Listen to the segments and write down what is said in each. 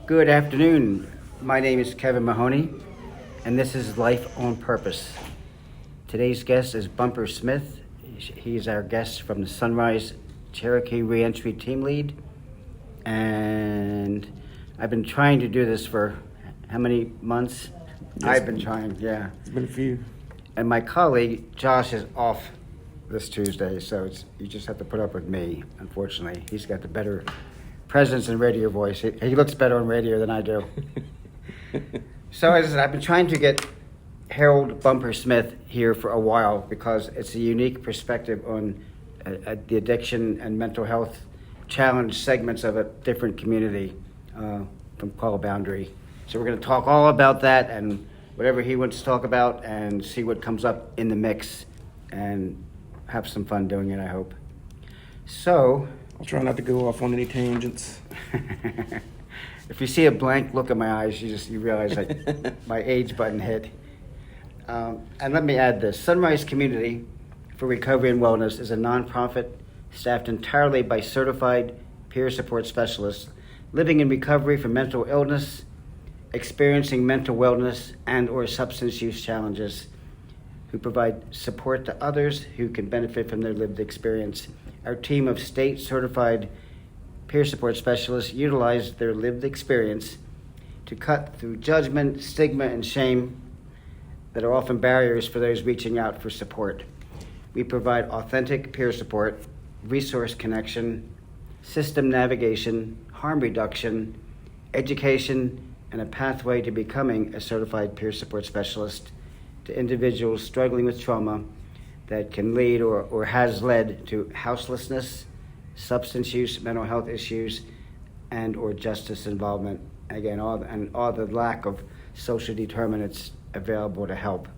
Good afternoon. My name is Kevin Mahoney, and this is Life on Purpose. Today's guest is Bumper Smith. He is our guest from the Sunrise Cherokee Reentry Team Lead. And I've been trying to do this for how many months? I've been trying, yeah. It's been a few. And my colleague, Josh, is off this Tuesday, so you just have to put up with me, unfortunately. He's got the better presence and radio voice. He looks better on radio than I do. So as I said, I've been trying to get Harold Bumper Smith here for a while because it's a unique perspective on the addiction and mental health challenge segments of a different community from Qualla Boundary. So we're going to talk all about that and whatever he wants to talk about and see what comes up in the mix and have some fun doing it, I hope. So I'll try not to go off on any tangents. If you see a blank look in my eyes, you realize that my age button hit. And let me add this. Sunrise Community for Recovery and Wellness is a nonprofit staffed entirely by certified peer support specialists living in recovery from mental illness, experiencing mental wellness and or substance use challenges, who provide support to others who can benefit from their lived experience. Our team of state-certified peer support specialists utilize their lived experience to cut through judgment, stigma, and shame that are often barriers for those reaching out for support. We provide authentic peer support, resource connection, system navigation, harm reduction, education, and a pathway to becoming a certified peer support specialist to individuals struggling with trauma that can lead or has led to houselessness, substance use, mental health issues, and or justice involvement. Again, all the lack of social determinants available to help.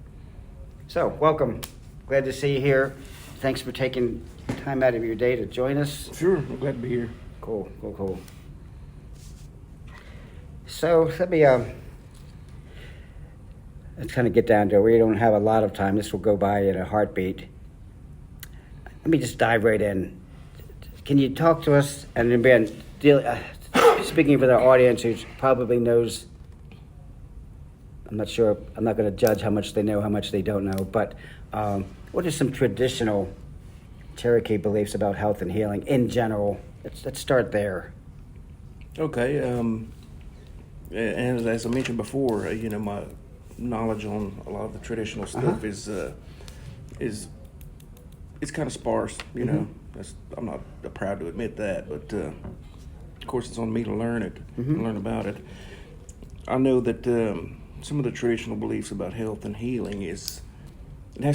So, welcome. Glad to see you here. Thanks for taking time out of your day to join us. Sure, I'm glad to be here. Cool. So, let's kind of get down to it. We don't have a lot of time. This will go by in a heartbeat. Let me just dive right in. Can you talk to us, and then speaking for the audience who probably knows, I'm not sure, I'm not going to judge how much they know, how much they don't know, but what are some traditional Cherokee beliefs about health and healing in general? Let's start there. Okay, and as I mentioned before, my knowledge on a lot of the traditional stuff is it's kind of sparse. I'm not proud to admit that, but of course it's on me to learn it, and learn about it. I know that some of the traditional beliefs about health and healing it's like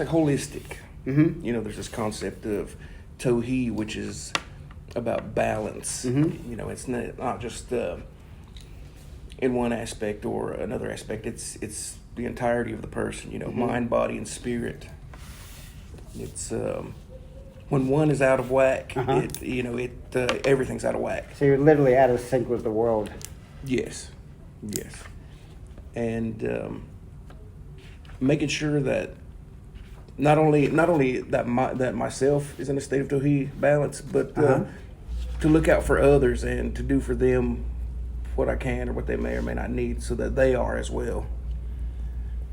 holistic. There's this concept of tohi, which is about balance. It's not just in one aspect or another aspect. It's the entirety of the person. Mind, body, and spirit. It's when one is out of whack, everything's out of whack. So you're literally out of sync with the world. Yes, and making sure that not only that myself is in a state of tohi balance, but to look out for others and to do for them what I can or what they may or may not need, so that they are as well.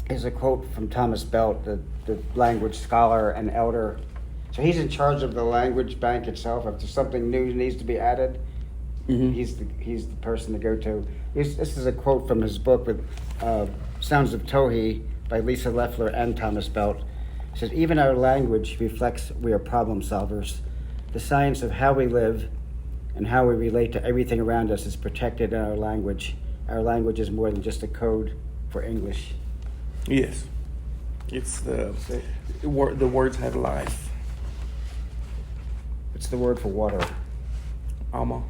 Here's a quote from Thomas Belt, the language scholar and elder. So he's in charge of the language bank itself. If there's something new needs to be added, he's the person to go to. This is a quote from his book with Sounds of Tohi by Lisa Leffler and Thomas Belt. It says, even our language reflects we are problem solvers. The science of how we live and how we relate to everything around us is protected in our language. Our language is more than just a code for English. Yes. It's the words have life. What's the word for water? Alma.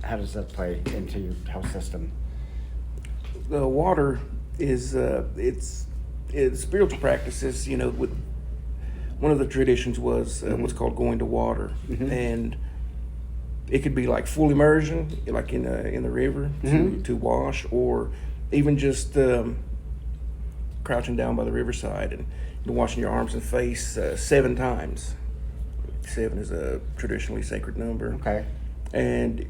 How does that play into your health system? The water is it's spiritual practices. With one of the traditions was what's called going to water, and it could be like full immersion, like in the river to wash, or even just crouching down by the riverside and washing your arms and face 7 times. 7 is a traditionally sacred number. Okay. And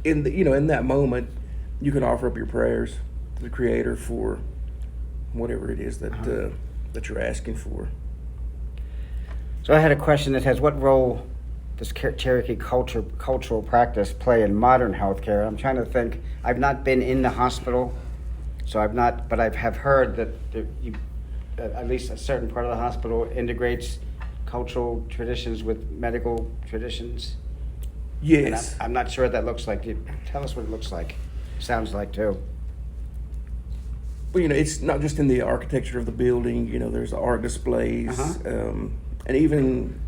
in that moment, you can offer up your prayers to the Creator for whatever it is that that you're asking for. So I had a question that has, what role does Cherokee cultural practice play in modern healthcare? I'm trying to think. I've not been in the hospital, so I've not, but I have heard that at least a certain part of the hospital integrates cultural traditions with medical traditions. Yes. I'm not sure what that looks like. Tell us what it looks like. Sounds like too. Well, it's not just in the architecture of the building. There's art displays, and even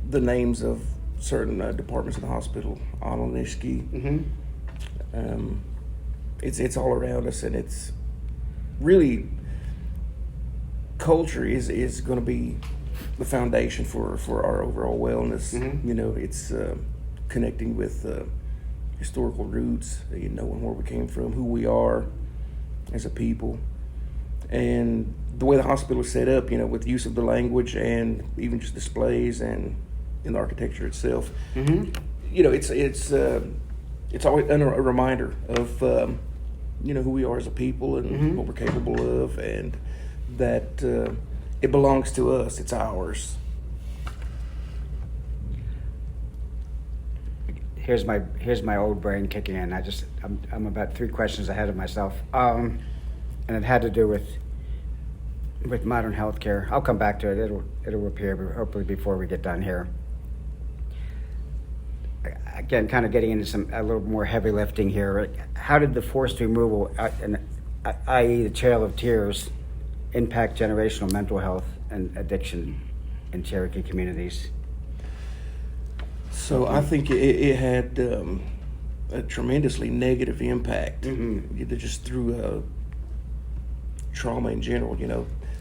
the names of certain departments of the hospital, Ononishki. It's all around us, and it's really, culture is going to be the foundation for our overall wellness. It's connecting with historical roots, knowing where we came from, who we are as a people, and the way the hospital is set up, with use of the language and even just displays and in the architecture itself. It's always a reminder of who we are as a people and what we're capable of, and that it belongs to us. It's ours. Here's my old brain kicking in. I'm about 3 questions ahead of myself, and it had to do with modern healthcare. I'll come back to it. It'll appear hopefully before we get done here. Again, kind of getting into a little more heavy lifting here. How did the forced removal, i.e. the Trail of Tears, impact generational mental health and addiction in Cherokee communities? So I think it had a tremendously negative impact, just through trauma in general.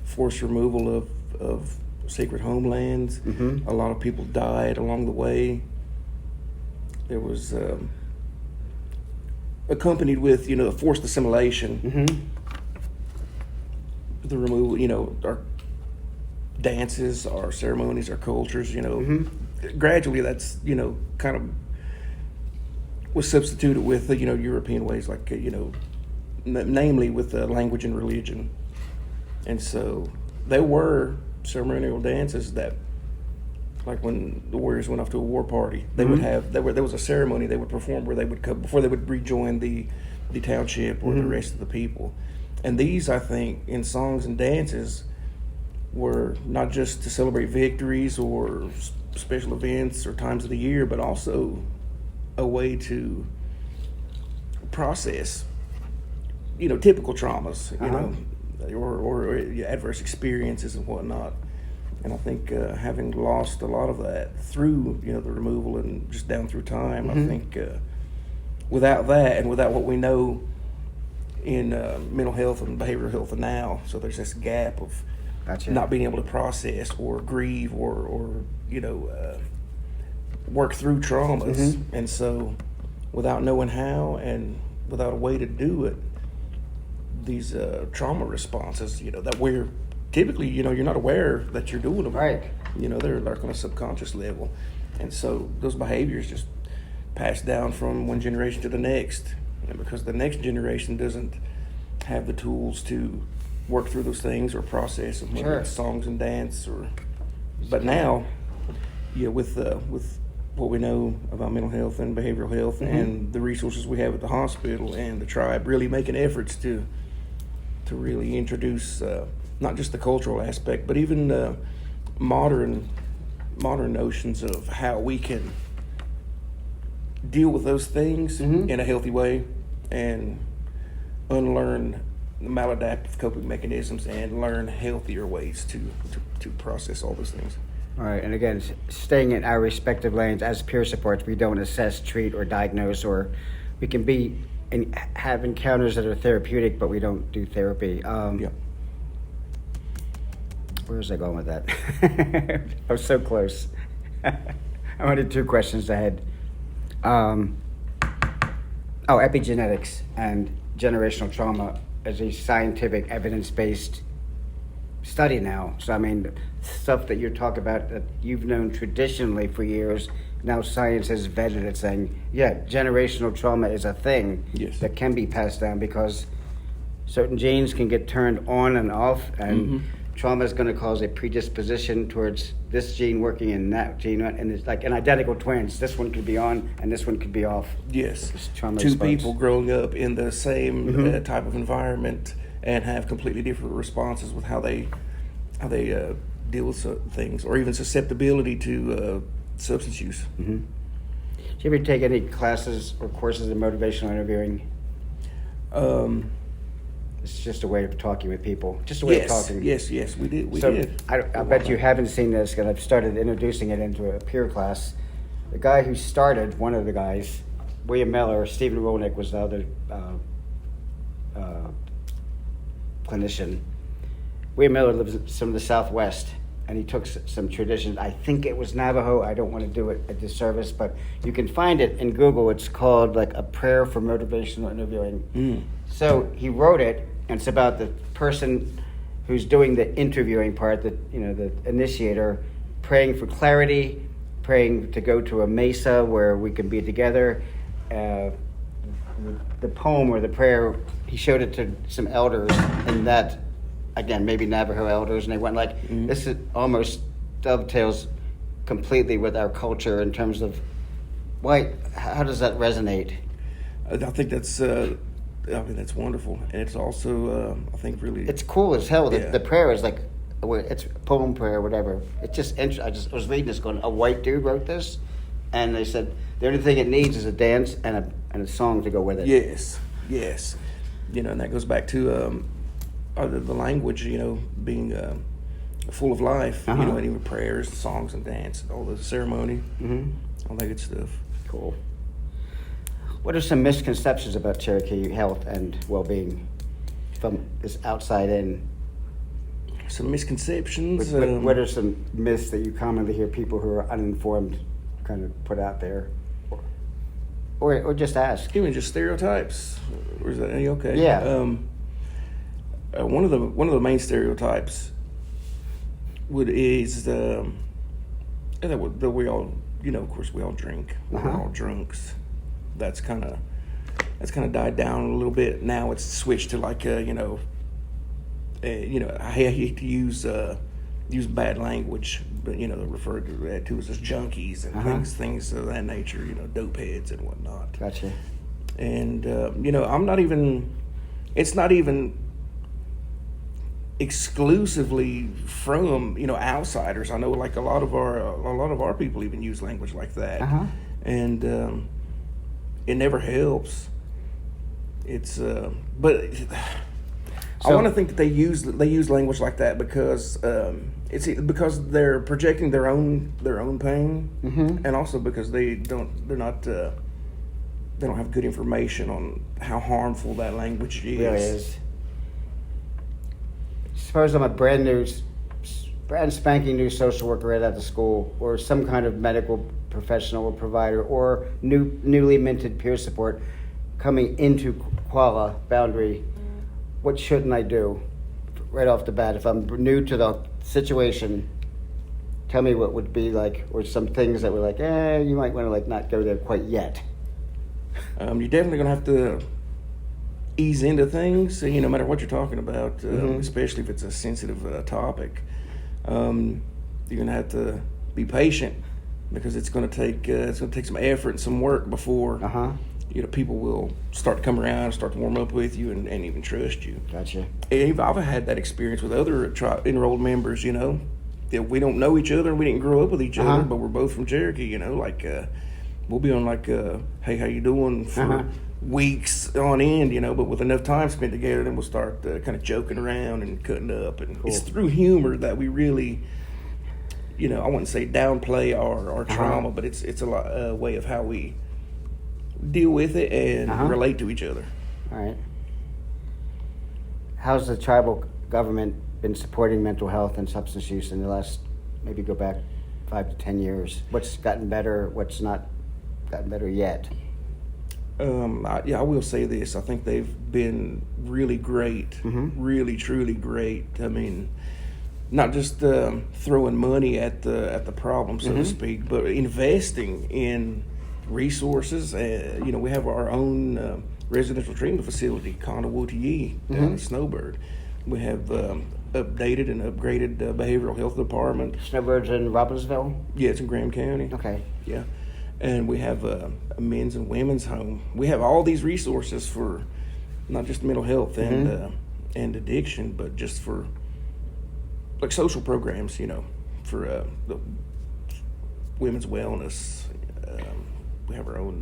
Forced removal of sacred homelands. A lot of people died along the way. There was accompanied with forced assimilation. The removal, our dances, our ceremonies, our cultures. Gradually, that's kind of was substituted with European ways, like namely with language and religion. And so there were ceremonial dances that, like when the warriors went off to a war party, they would have there was a ceremony they would perform where they would come before they would rejoin the township or the rest of the people. And these, I think, in songs and dances, were not just to celebrate victories or special events or times of the year, but also a way to process, typical traumas, or adverse experiences and whatnot. And I think having lost a lot of that through, the removal and just down through time, I think without that and without what we know in mental health and behavioral health now, so there's this gap of not being able to process or grieve or work through traumas. And so without knowing how and without a way to do it, these trauma responses, that we're typically, you're not aware that you're doing them. Right. They're like on a subconscious level. And so those behaviors just pass down from one generation to the next. And because the next generation doesn't have the tools to work through those things or process them, whether it's songs and dance but now, with what we know about mental health and behavioral health and the resources we have at the hospital and the tribe, really making efforts to really introduce not just the cultural aspect, but even modern notions of how we can deal with those things in a healthy way and unlearn maladaptive coping mechanisms and learn healthier ways to process all those things. All right, and again, staying in our respective lanes as peer supports, we don't assess, treat, or diagnose, or we can be and have encounters that are therapeutic, but we don't do therapy. Where was I going with that? I was so close. I wanted 2 questions ahead. Epigenetics and generational trauma as a scientific, evidence-based study now. So, I mean, stuff that you're talking about that you've known traditionally for years now science has vetted it, saying, yeah, generational trauma is a thing Yes. that can be passed down because certain genes can get turned on and off, and trauma is going to cause a predisposition towards this gene working in that gene, and it's like an identical twins. This one could be on, and this one could be off. Yes. Trauma Two response. people growing up in the same type of environment and have completely different responses with how they deal with certain things, or even susceptibility to substance use. Did you ever take any classes or courses in motivational interviewing? It's just a way of talking with people. Just a way of talking. Yes, we did. I bet you haven't seen this because I've started introducing it into a peer class. The guy who started, one of the guys, William Miller, Stephen Rolnick was the other clinician. William Miller lives from the Southwest, and he took some traditions. I think it was Navajo. I don't want to do it a disservice, but you can find it in Google. It's called like a prayer for motivational interviewing. So he wrote it, and it's about the person who's doing the interviewing part, the initiator, praying for clarity, praying to go to a mesa where we can be together. The poem or the prayer, he showed it to some elders, and that, again, maybe Navajo elders, and they went like, this is almost dovetails completely with our culture in terms of how does that resonate? I think that's that's wonderful, and it's also I think really It's cool as hell. The prayer is like, it's a poem prayer or whatever. It's just I was reading this going, a white dude wrote this, and they said the only thing it needs is a dance and a song to go with it. Yes, and that goes back to the language, being full of life, and even prayers, songs, and dance, all the ceremony, all that good stuff. Cool. What are some misconceptions about Cherokee health and well-being from this outside in? Some misconceptions. What are some myths that you commonly hear people who are uninformed kind of put out there? Or just ask? Even just stereotypes. Or is that okay? Yeah. One of the main stereotypes is that we all, of course, we all drink. We're all drunks. That's kind of died down a little bit. Now it's switched to like I hate to use bad language, but they refer to us as junkies and things of that nature. Dope heads and whatnot. Gotcha. And I'm not even. It's not even exclusively from outsiders. I know like a lot of our people even use language like that, and it never helps. It's but I want to think that they use language like that because because they're projecting their own pain, and also because they don't have good information on how harmful that language is. It really is. Suppose I'm a brand spanking new social worker right out of school, or some kind of medical professional or provider, or newly minted peer support coming into Qualla Boundary. What shouldn't I do right off the bat if I'm new to the situation? Tell me what would be like, or some things that were like, you might want to like not go there quite yet. You're definitely gonna have to ease into things, no matter what you're talking about, especially if it's a sensitive topic. You're gonna have to be patient because it's gonna take some effort and some work before people will start to come around, start to warm up with you, and even trust you. Gotcha. I've had that experience with other enrolled members. That we don't know each other and we didn't grow up with each other, but we're both from Cherokee. We'll be on like, hey, how you doing for weeks on end, but with enough time spent together, then we'll start kind of joking around and cutting up. And It's through humor that we really, I wouldn't say downplay our trauma, but it's a way of how we deal with it and relate to each other. All right. How's the tribal government been supporting mental health and substance use in the last, maybe go back 5 to 10 years? What's gotten better? What's not gotten better yet? I will say this. I think they've been really great, really, truly great. I mean, not just throwing money at the problem, so to speak, but investing in resources. You know, we have our own residential treatment facility, Conowootiee, down in Snowbird. We have updated and upgraded behavioral health department. Snowbird's in Robbinsville? Yeah, it's in Graham County. Okay. Yeah. And we have a men's and women's home. We have all these resources for not just mental health and addiction, but just for like social programs, you know, for the women's wellness. We have our own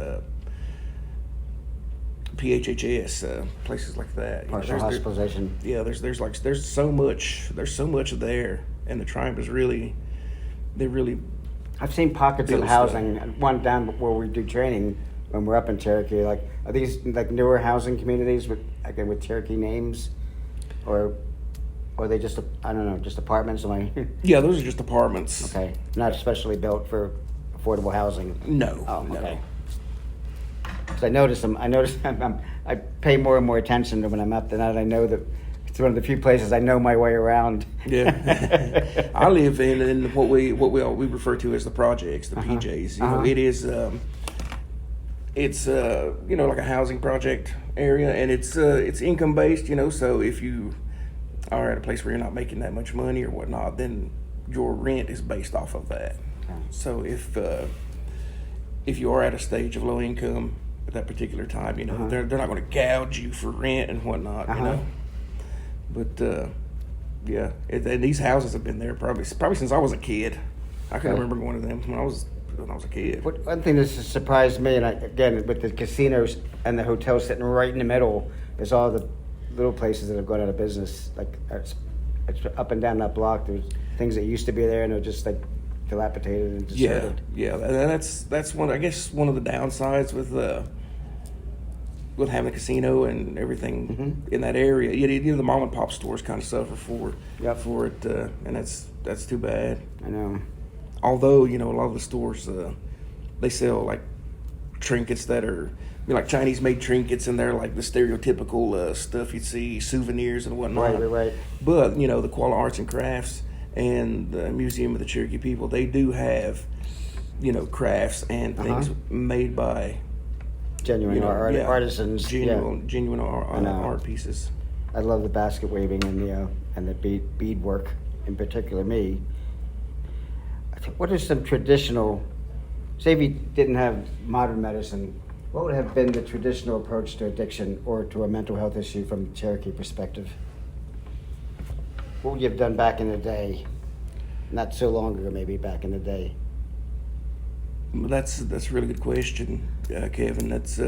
PHHS, places like that. Partial hospitalization. Yeah, there's so much there, and the Triumph is really. I've seen pockets of build housing. One down where we do training when we're up in Cherokee. Like, are these like newer housing communities with Cherokee names, or are they just I don't know, just apartments? Yeah, those are just apartments. Okay, not especially built for affordable housing. No. Oh, no. okay. Because I noticed I pay more and more attention to when I'm up there. Now that I know that it's one of the few places I know my way around. Yeah, I live in what we refer to as the projects, the PJs. You know, it is it's you know, like a housing project area, and it's income based. You know, so if you are at a place where you're not making that much money or whatnot, then your rent is based off of that. Okay. So if you are at a stage of low income at that particular time, you know, they're not going to gouge you for rent and whatnot. You know. But yeah, and these houses have been there probably since I was a kid. I can remember going to them when I was a kid. One thing that surprised me, and again with the casinos and the hotels sitting right in the middle, is all the little places that have gone out of business. Like it's up and down that block. There's things that used to be there, and they're just like dilapidated and deserted. Yeah, and that's one. I guess one of the downsides with having a casino and everything in that area. You know, the mom and pop stores kind of suffer for it, and that's too bad. I know. Although, you know, a lot of the stores they sell like trinkets that are, you know, like Chinese made trinkets, and they're like the stereotypical stuff you'd see, souvenirs and whatnot. Right. But you know, the Qualla Arts and Crafts and the Museum of the Cherokee People, they do have, you know, crafts and things made by genuine artisans. Genuine art pieces. I love the basket weaving and the bead work in particular. What are some traditional? Say if you didn't have modern medicine, what would have been the traditional approach to addiction or to a mental health issue from the Cherokee perspective? What would you have done back in the day? Not so long ago, maybe back in the day. That's a really good question, Kevin. That's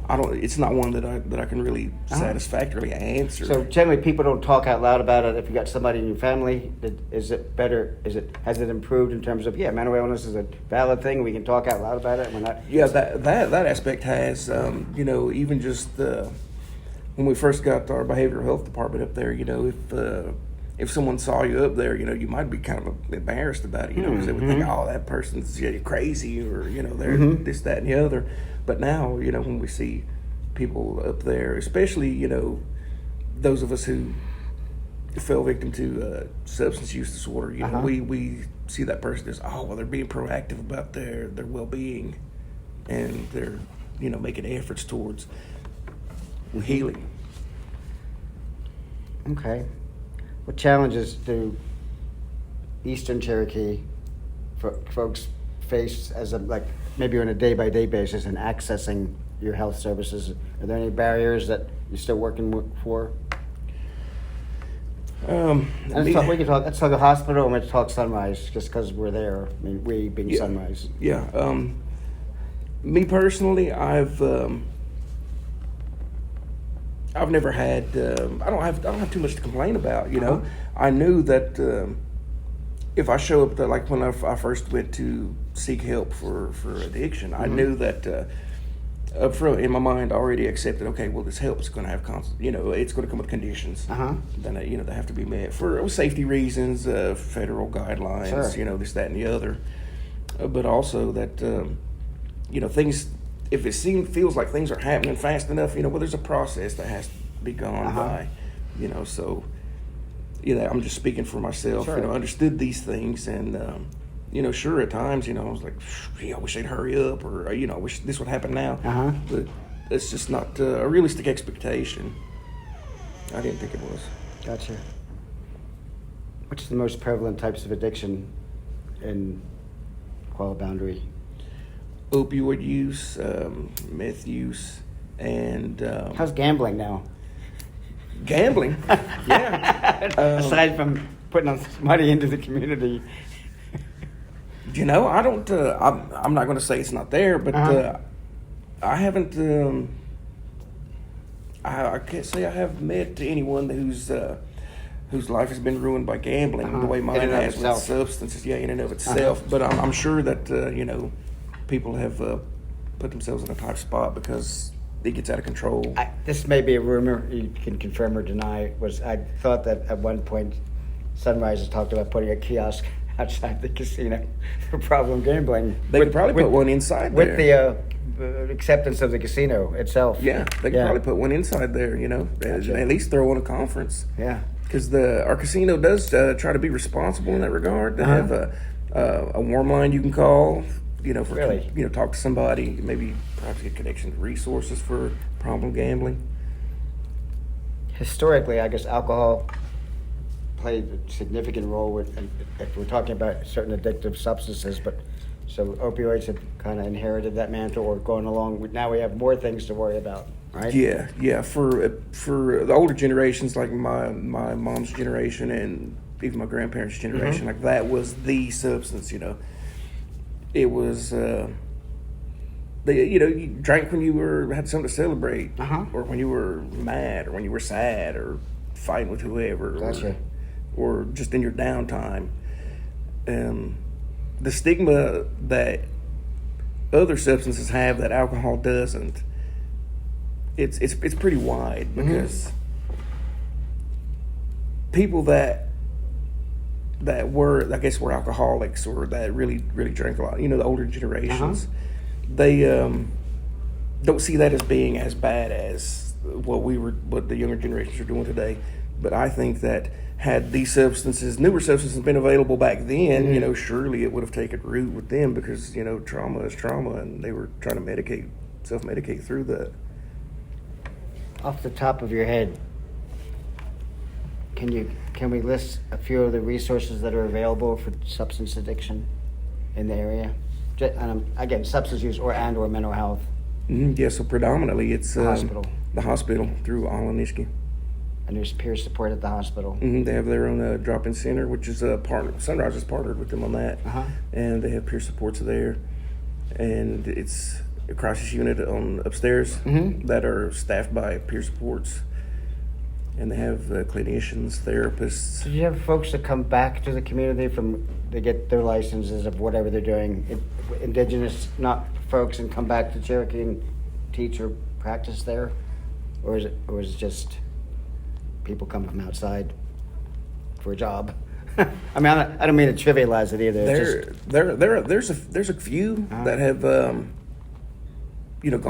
it's not one that I can really satisfactorily answer. So generally, people don't talk out loud about it. If you got somebody in your family, is it better? Has it improved in terms of mental illness is a valid thing? We can talk out loud about it. We're not. Yeah, that aspect has you know, even just when we first got our behavioral health department up there, you know, if someone saw you up there, you know, you might be kind of embarrassed about it, you know, because they would think, oh, that person's crazy, or, you know, they're this, that, and the other. But now, you know, when we see people up there, especially, you know, those of us who fell victim to substance use disorder, you know, we see that person as, they're being proactive about their well-being, and they're, you know, making efforts towards healing. Okay. What challenges do Eastern Cherokee folks face maybe on a day-by-day basis in accessing your health services? Are there any barriers that you're still working for? Let's talk a hospital, and let's talk Sunrise, just because we're there. I mean, we being Sunrise. Yeah. Me personally, I've never had. I don't have too much to complain about. You know, I knew that if I show up, like when I first went to seek help for addiction, I knew that up front in my mind I already accepted. Okay, well, this help is going to have it's going to come with conditions. Then you know, they have to be met for safety reasons, federal guidelines. Sure. You know, this, that, and the other. But also that you know, things. If it feels like things are happening fast enough, you know, well, there's a process that has to be gone by, you know. So I'm just speaking for myself. Sure. Understood these things, and sure, at times, I was like, I wish they'd hurry up, or I wish this would happen now. Uh-huh. But it's just not a realistic expectation. I didn't think it was. Gotcha. What's the most prevalent types of addiction in Qualla Boundary? Opioid use, meth use, and How's gambling now? gambling. Yeah. Aside from putting money into the community. I don't. I'm not going to say it's not there, but I haven't. I can't say I have met anyone whose life has been ruined by gambling the way mine In and of has with itself. substances. Yeah, in and of itself. But I'm sure that people have put themselves in a tight spot because it gets out of control. This may be a rumor. You can confirm or deny. I thought that at one point, Sunrise has talked about putting a kiosk outside the casino for problem gambling. They could probably put one inside with there. the acceptance of the casino itself. Yeah, they could probably put one inside there. Gotcha. At least throw on a conference. Yeah. Because our casino does try to be responsible in that regard. They have a warm line you can call. For Really? Talk to somebody, maybe perhaps get connection to resources for problem gambling. Historically, I guess alcohol played a significant role with, if we're talking about certain addictive substances, but so opioids have kind of inherited that mantle or going along with, now we have more things to worry about, right? Yeah. For the older generations, like my mom's generation and even my grandparents' generation, like that was the substance. It was. You drank when you had something to celebrate, or when you were mad, or when you were sad, or fighting with whoever, Gotcha. or just in your downtime. The stigma that other substances have that alcohol doesn't, it's pretty wide because people that were, I guess, were alcoholics or that really drank a lot, the older generations, they don't see that as being as bad as what the younger generations are doing today. But I think that had these newer substances been available back then, surely it would have taken root with them because, trauma is trauma, and they were trying to self-medicate through that. Off the top of your head, can we list a few of the resources that are available for substance addiction in the area? Again, substance use or mental health. Yeah, so predominantly it's The hospital. The hospital through Alaniski. And there's peer support at the hospital. They have their own drop-in center, which is a partner. Sunrise has partnered with them on that, and they have peer supports there. And it's a crisis unit on upstairs that are staffed by peer supports, and they have clinicians, therapists. Did you have folks that come back to the community they get their licenses of whatever they're doing, indigenous not folks, and come back to Cherokee and teach or practice there, or is it just people coming from outside for a job? I mean, I don't mean to trivialize it either. There's a few that have gone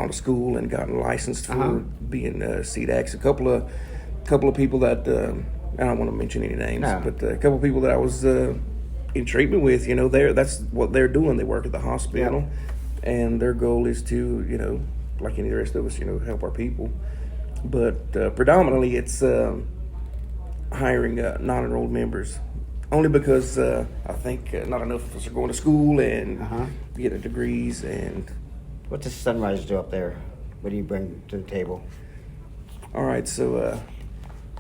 to school and gotten licensed for being CDACs. A couple of people that I don't want to mention any names, but a couple of people that I was in treatment with, that's what they're doing. They work at the hospital, and their goal is to, like any of the rest of us, help our people. But predominantly it's hiring non-enrolled members, only because I think not enough of us are going to school and getting degrees. And what does Sunrise do up there? What do you bring to the table? All right, so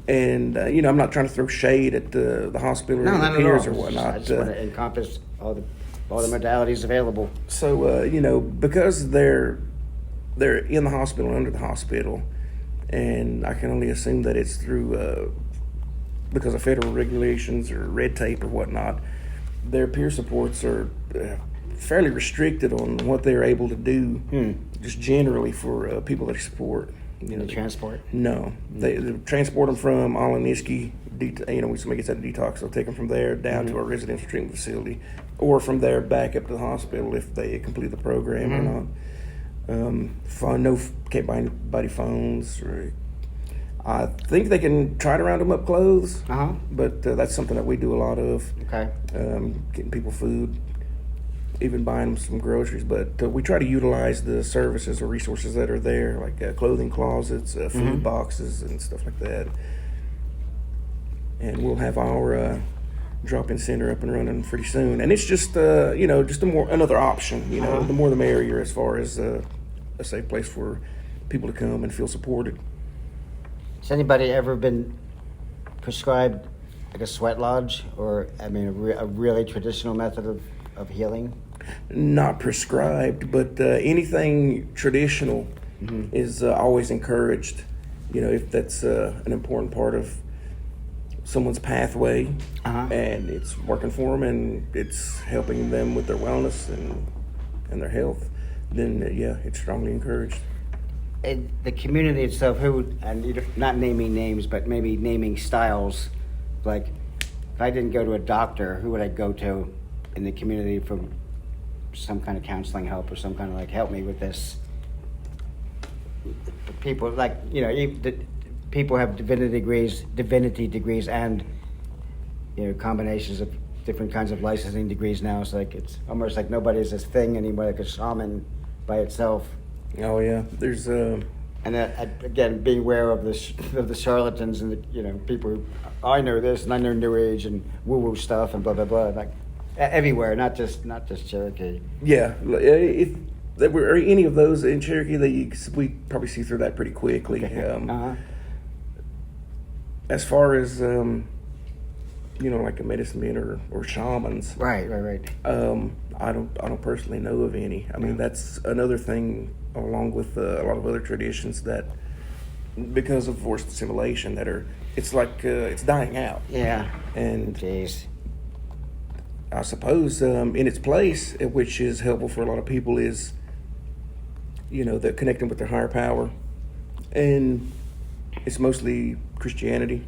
I'm not trying to throw shade at the hospital or the peers or whatnot. I just want to encompass all the modalities available. So because they're in the hospital, under the hospital, and I can only assume that it's through because of federal regulations or red tape or whatnot. Their peer supports are fairly restricted on what they're able to do, just generally for people that they support. The transport? No, they transport them from Alaniski. When somebody gets out of detox, they'll take them from there down to our residential treatment facility, or from there back up to the hospital if they complete the program or not. Can't buy anybody phones. I think they can try to round them up clothes, But that's something that we do a lot of. okay. Getting people food, even buying them some groceries. But we try to utilize the services or resources that are there, like clothing closets, food boxes, and stuff like that. And we'll have our drop-in center up and running pretty soon. And it's just just another option. The more the merrier, as far as a safe place for people to come and feel supported. Has anybody ever been prescribed like a sweat lodge, or a really traditional method of healing? Not prescribed, but anything traditional is always encouraged. If that's an important part of someone's pathway, and it's working for them, and it's helping them with their wellness and their health, then it's strongly encouraged. In the community itself, not naming names, but maybe naming styles, like if I didn't go to a doctor, who would I go to in the community for some kind of counseling help, or some kind of help me with this? People people have divinity degrees, and combinations of different kinds of licensing degrees now. So it's almost like nobody's this thing anymore, like a shaman by itself. Oh yeah, there's and again, being aware of the charlatans and the people who, I know this and I know New Age and woo woo stuff and blah blah blah, like everywhere, not just Cherokee. Yeah, if there were any of those in Cherokee, we probably see through that pretty quickly. Okay. As far as like a medicine men or shamans, Right. I don't personally know of any. I mean, that's another thing, along with a lot of other traditions, that because of forced assimilation, it's dying out. Yeah. And jeez, I suppose in its place, which is helpful for a lot of people, is the connecting with their higher power, and it's mostly Christianity.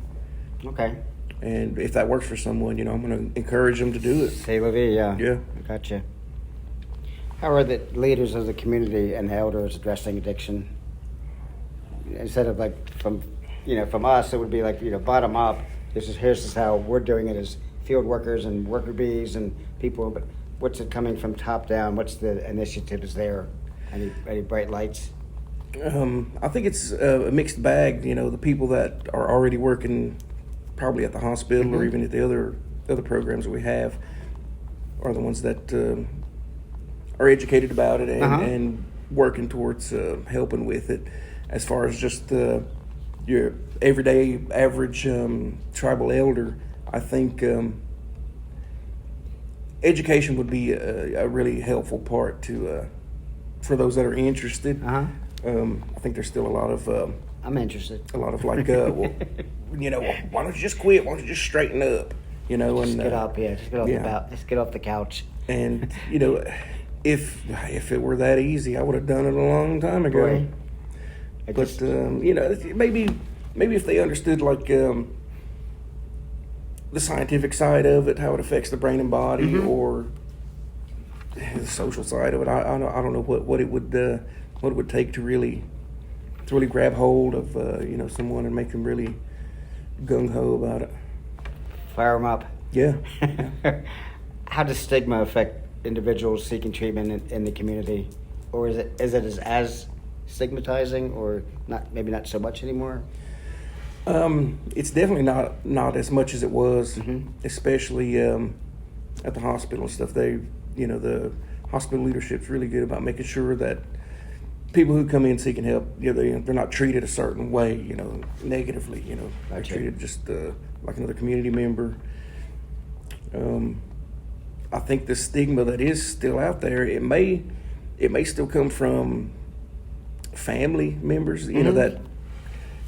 Okay. And if that works for someone, I'm going to encourage them to do it. Say la vie, yeah. Yeah. Gotcha. How are the leaders of the community and the elders addressing addiction? Instead of from us, it would be bottom up. Here's how we're doing it as field workers and worker bees and people. But what's it coming from top down? What's the initiatives there? Any bright lights? I think it's a mixed bag. The people that are already working, probably at the hospital or even at the other programs that we have, are the ones that are educated about it and working towards helping with it. As far as just your everyday average tribal elder, I think education would be a really helpful part for those that are interested. I think there's still a lot of I'm interested. a lot of why don't you just quit? Why don't you just straighten up? Just get up, just get off just get off the couch. And if it were that easy, I would have done it a long time ago. Boy, But maybe if they understood the scientific side of it, how it affects the brain and body, or the social side of it, I don't know what it would take to really grab hold of someone and make them really gung ho about it. Fire them up. Yeah. How does stigma affect individuals seeking treatment in the community, or is it as stigmatizing, or not? Maybe not so much anymore. It's definitely not as much as it was, especially at the hospital and stuff. The hospital leadership's really good about making sure that people who come in seeking help, they're not treated a certain way, negatively. They're treated just like another community member. I think the stigma that is still out there, it may still come from family members, that,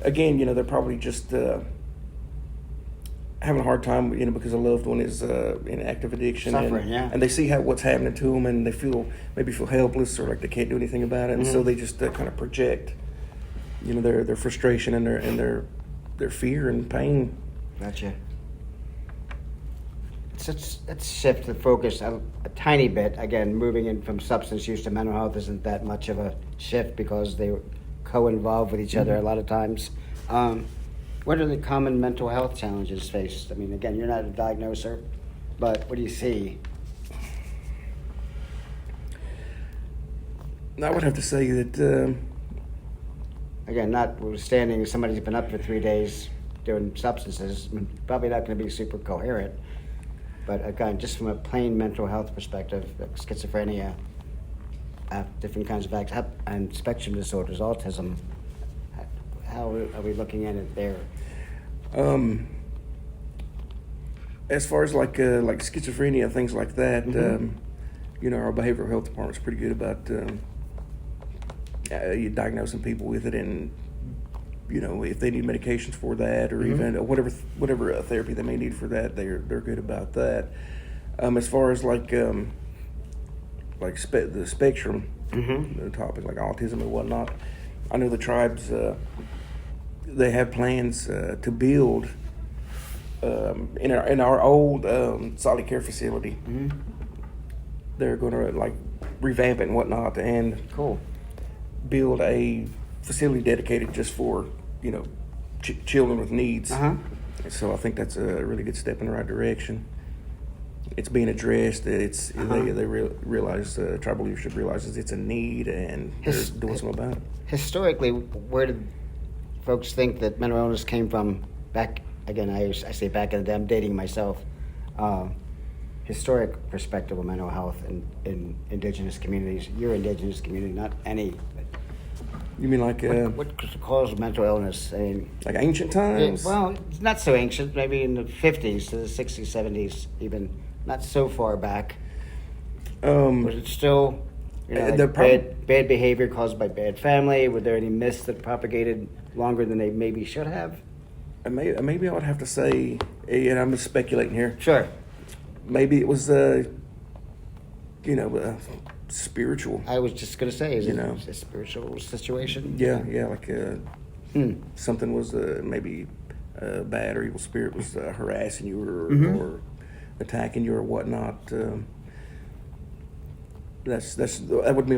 again, they're probably just having a hard time, because a loved one is in active addiction, suffering, and they see what's happening to them, and they maybe feel helpless, or like they can't do anything about it, and so they just kind of project, their frustration and their fear and pain. Gotcha. Let's shift the focus a tiny bit. Again, moving in from substance use to mental health isn't that much of a shift because they co-involve with each other a lot of times. What are the common mental health challenges faced? I mean, again, you're not a diagnoser, but what do you see? I would have to say that Again, notwithstanding somebody's been up for 3 days doing substances, I mean, probably not going to be super coherent. But again, just from a plain mental health perspective, like schizophrenia, different kinds of acts, and spectrum disorders, autism, how are we looking at it there? as far as like schizophrenia, things like that, our behavioral health department's pretty good about you diagnosing people with it, and if they need medications for that, or even whatever therapy they may need for that, they're good about that. As far as the spectrum, the topic like autism and whatnot, I know the tribes they have plans to build in our old solid care facility. They're going to revamp it and whatnot, and Cool. build a facility dedicated just for children with needs. So I think that's a really good step in the right direction. It's being addressed. It's they realize tribal leadership realizes it's a need, and they're doing something about it. Historically, where did folks think that mental illness came from? Back again, I say back in the day. I'm dating myself. Historic perspective of mental health in indigenous communities. Your indigenous community, not any. You mean What caused mental illness? I mean, like ancient times? well, it's not so ancient. Maybe in the 50s to the 60s, 70s, even not so far back. Was it still bad behavior caused by bad family? Were there any myths that propagated longer than they maybe should have? Maybe I would have to say, and I'm just speculating here. Sure. Maybe it was spiritual. I was just going to say, is it know. a spiritual situation? Yeah, something was maybe bad or evil spirit was harassing you or attacking you or whatnot. That would be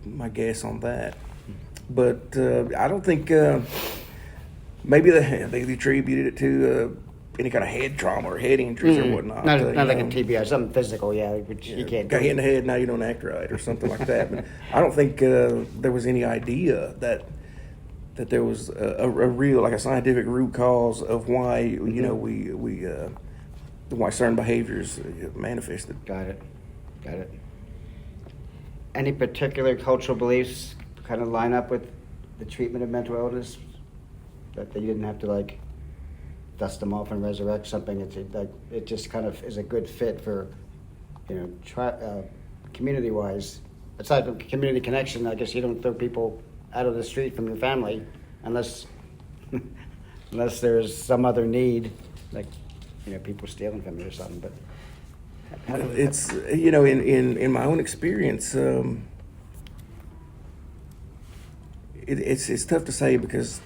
my guess on that. But I don't think maybe they attributed it to any kind of head trauma or head injuries or whatnot. Not like a TBI, something physical, which you can't got do. hit in the head, now you don't act right or something like that. But I don't think there was any idea that there was a real, like a scientific root cause of why why certain behaviors manifested. Got it. Any particular cultural beliefs kind of line up with the treatment of mental illness? That you didn't have to dust them off and resurrect something. It just kind of is a good fit for, community-wise. Aside from community connection, I guess you don't throw people out of the street from your family unless there's some other need, people stealing from you or something. But it's in my own experience, it's tough to say because.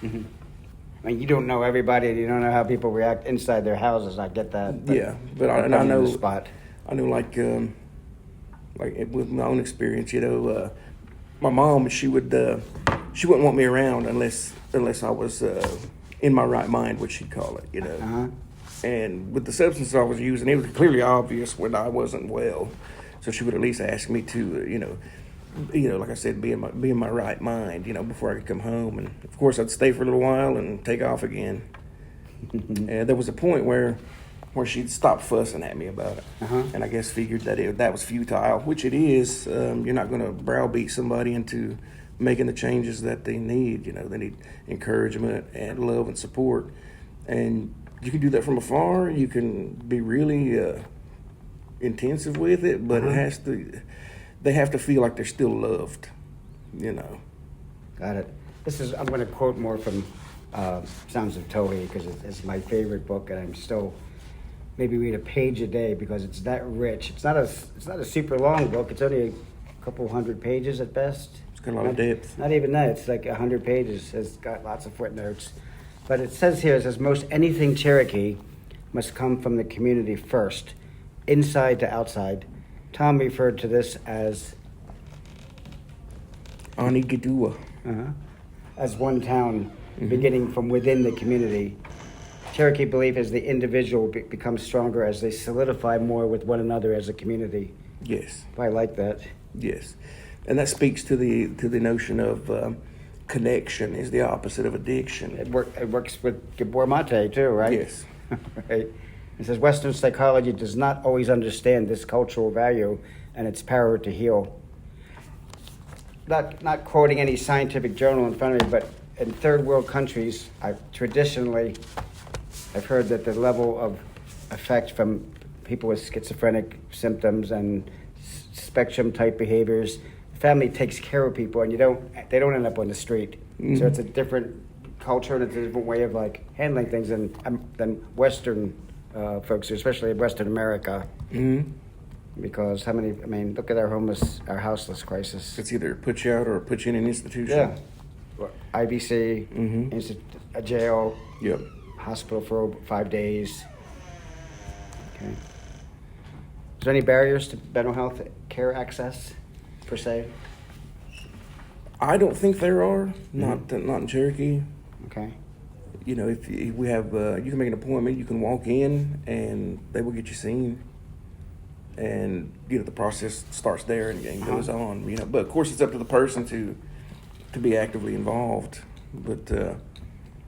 I mean, you don't know everybody. You don't know how people react inside their houses. I get that. But I know. The spot. I know, with my own experience, my mom, she wouldn't want me around unless I was in my right mind, what she'd call it, And with the substances I was using, it was clearly obvious when I wasn't well. So she would at least ask me to, like I said, be in my right mind, before I could come home. And of course, I'd stay for a little while and take off again. And there was a point where she'd stop fussing at me about it, and I guess figured that was futile, which it is. You're not going to browbeat somebody into making the changes that they need. They need encouragement and love and support, and you can do that from afar. You can be really intensive with it, but they have to feel like they're still loved, Got it. I'm going to quote more from Sounds of Tohi because it's my favorite book, and I'm still maybe read a page a day because it's that rich. It's not a super long book. It's only a couple hundred pages at best. It's got a lot of depth. Not even that. It's like 100 pages. It's got lots of footnotes. But it says most anything Cherokee must come from the community first, inside to outside. Tom referred to this as Ani Gedua. as one town beginning from within the community. Cherokee belief is the individual becomes stronger as they solidify more with one another as a community. Yes. I like that. Yes, and that speaks to the notion of connection is the opposite of addiction. It works with Gabor Mate too, right? Yes. Right. It says Western psychology does not always understand this cultural value and its power to heal. Not quoting any scientific journal in front of me, but in third world countries, I've heard that the level of effect from people with schizophrenic symptoms and spectrum type behaviors, family takes care of people, and they don't end up on the street. Mm-hmm. So it's a different culture and it's a different way of like handling things than Western folks, especially in Western America. Mm-hmm. Because look at our houseless crisis. It's either put you out or put you in an institution. Yeah. IBC, Mm-hmm. a jail, Yep. hospital for 5 days. Okay. Is there any barriers to mental health care access, per se? I don't think there are. Not in Cherokee. Okay. You know, if we have, you can make an appointment. You can walk in, and they will get you seen. And the process starts there and goes on. But of course, it's up to the person to be actively involved. But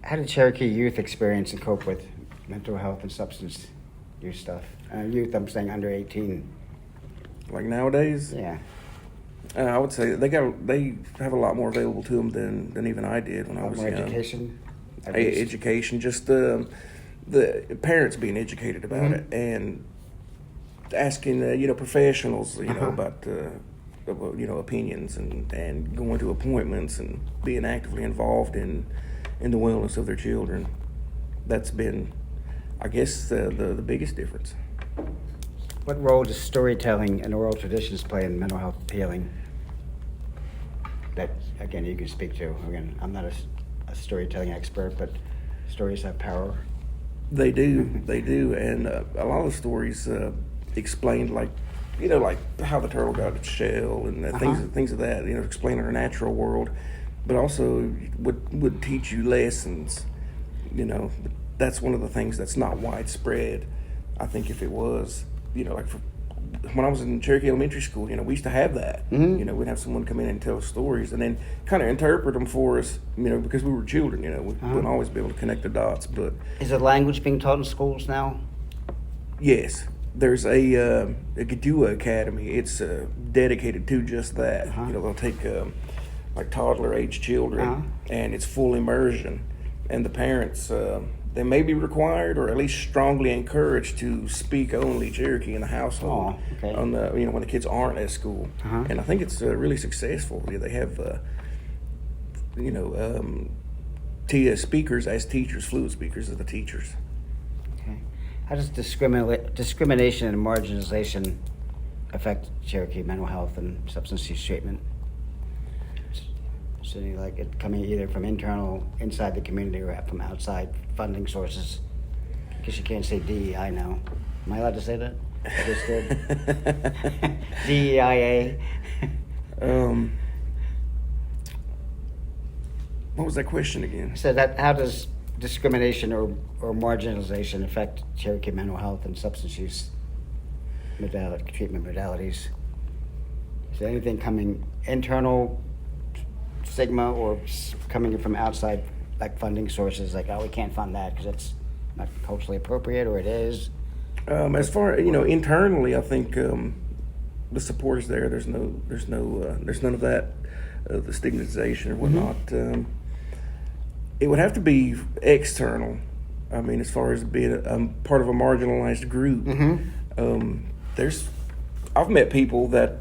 how did Cherokee youth experience and cope with mental health and substance use stuff? Youth, I'm saying under 18. like nowadays, Yeah. I would say they have a lot more available to them than even I did when I was More young. education. at least. Education, just the parents being educated about it and asking professionals about opinions and going to appointments and being actively involved in the wellness of their children. That's been, I guess, the biggest difference. What role does storytelling and oral traditions play in mental health healing? That, again, you can speak to. Again, I'm not a storytelling expert, but stories have power. They do, and a lot of the stories explained like how the turtle got its shell and things of that. Explaining our natural world, but also would teach you lessons. That's one of the things that's not widespread. I think if it was, when I was in Cherokee Elementary School, we used to have that. We'd have someone come in and tell us stories and then kind of interpret them for us, because we were children, we wouldn't always be able to connect the dots. But Is the language being taught in schools now? yes, there's a Gadua Academy. It's dedicated to just that. They'll take like toddler age children and it's full immersion, and the parents, they may be required or at least strongly encouraged to speak only Cherokee in the household. Oh, okay. On the when the kids aren't at school, and I think it's really successful. They have speakers as teachers, fluid speakers as the teachers. Okay. How does discrimination and marginalization affect Cherokee mental health and substance use treatment? So like it coming either from inside the community or from outside funding sources. Because you can't say DEI now. Am I allowed to say that? I just did. DEIA. What was that question again? So that how does discrimination or marginalization affect Cherokee mental health and substance use treatment modalities? Is there anything coming internal stigma or coming from outside, like funding sources, like, we can't fund that because it's not culturally appropriate, or it is? As far internally, I think the support is there. There's none of that, the stigmatization or whatnot. It would have to be external. I mean, as far as being part of a marginalized group, I've met people that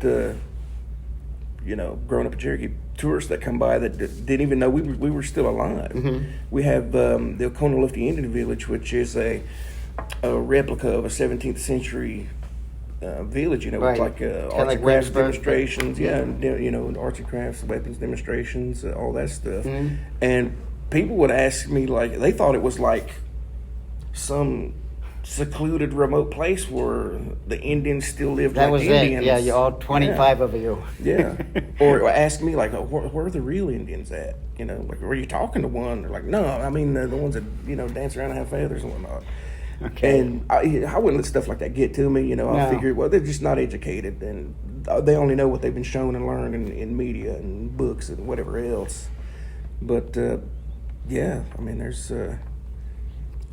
growing up in Cherokee, tourists that come by that didn't even know we were still alive. We have the Oconalufty Indian Village, which is a replica of a 17th century village, Right. with like arts like and crafts Williamsburg, demonstrations, and arts and crafts, weapons demonstrations, all that stuff. And people would ask me, like, they thought it was like some secluded, remote place where the Indians still lived That like was Indians. it. Yeah, you all 25 Yeah. of you. Yeah. Or ask me, like, where are the real Indians at? You know, like, were you talking to one? They're like, no, I mean, the ones that, you know, dance around and have feathers and whatnot. Okay. And I wouldn't let stuff like that get to me. You know, I No. figured, well, they're just not educated, and they only know what they've been shown and learned in media and books and whatever else. But, yeah, I mean, there's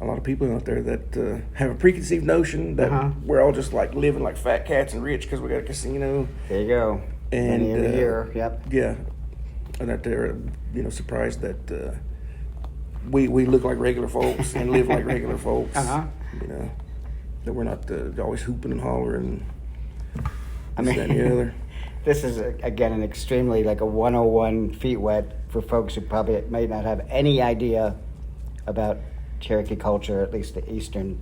a lot of people out there that have a preconceived notion that we're all just like living like fat cats and rich because we got a casino. There you go. And Many every year. Yep. Yeah, and that they're, you know, surprised that we look like regular folks and live like regular folks. You know, that we're not always hooping and hollering. I This, mean, that, and the other. this is again an extremely like a 101 feet wet for folks who probably might not have any idea about Cherokee culture, at least the Eastern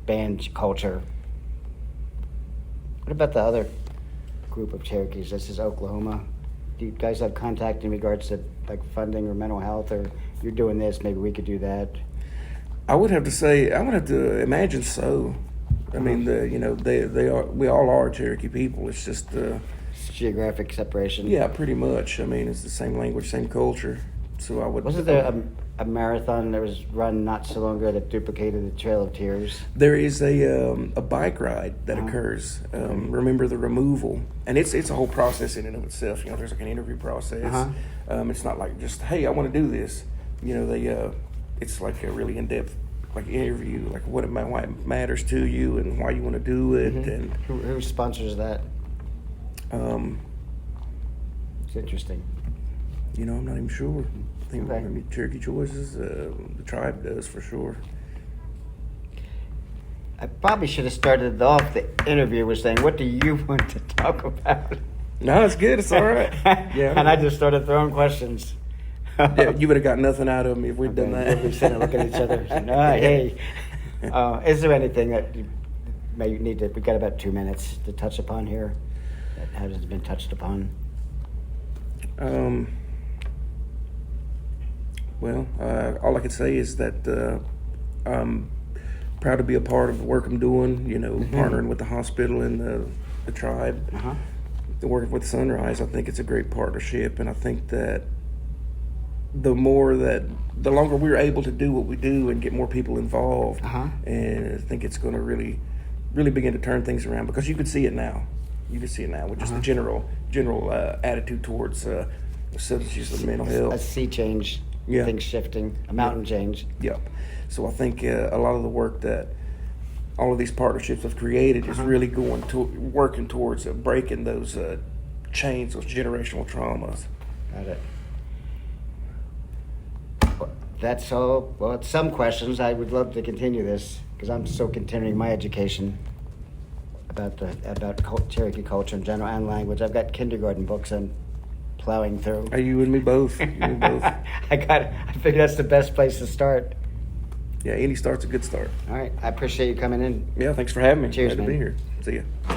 band culture. What about the other group of Cherokees? This is Oklahoma. Do you guys have contact in regards to like funding or mental health, or you're doing this, maybe we could do that? I would have to imagine so. I mean, you know, we all are Cherokee people. It's just It's geographic separation. yeah, pretty much. I mean, it's the same language, same culture. So I would. Wasn't there a marathon that was run not so long ago that duplicated the Trail of Tears? There is a bike ride that occurs. Remember the removal, and it's a whole process in and of itself. You know, there's like an interview process. It's not like just, hey, I want to do this. You know, it's like a really in depth like interview, like why it matters to you and why you want to do it, and Who sponsors that? um, It's interesting. you know, I'm not even sure. I think Okay. I mean, Cherokee Choices, the tribe does for sure. I probably should have started off the interview with saying, what do you want to talk about? No, it's good. It's all right. Yeah, And I just started throwing questions. yeah, you would have got nothing out of me if we'd done that. We'll be sitting looking at each other. Saying, hey. Is there anything that you may need to, we've got about 2 minutes to touch upon here that hasn't been touched upon? Well, all I can say is that I'm proud to be a part of the work I'm doing, you know, partnering with the hospital and the tribe. Working with Sunrise, I think it's a great partnership, and I think that the longer we're able to do what we do and get more people involved, and I think it's going to really begin to turn things around, because you can see it now. You can see it now with just the general attitude towards substance use and mental health. A sea change, things shifting, a mountain change. Yep. So I think a lot of the work that all of these partnerships have created is really working towards breaking those chains, those generational traumas. Got it. That's all. Well, some questions. I would love to continue this because I'm still continuing my education about Cherokee culture in general and language. I've got kindergarten books I'm plowing through. Are you and me both? You and me both. I figure that's the best place to start. Yeah, any start's a good start. All right. I appreciate you coming in. Yeah, thanks for having me. Cheers, Glad to man. be here. See ya.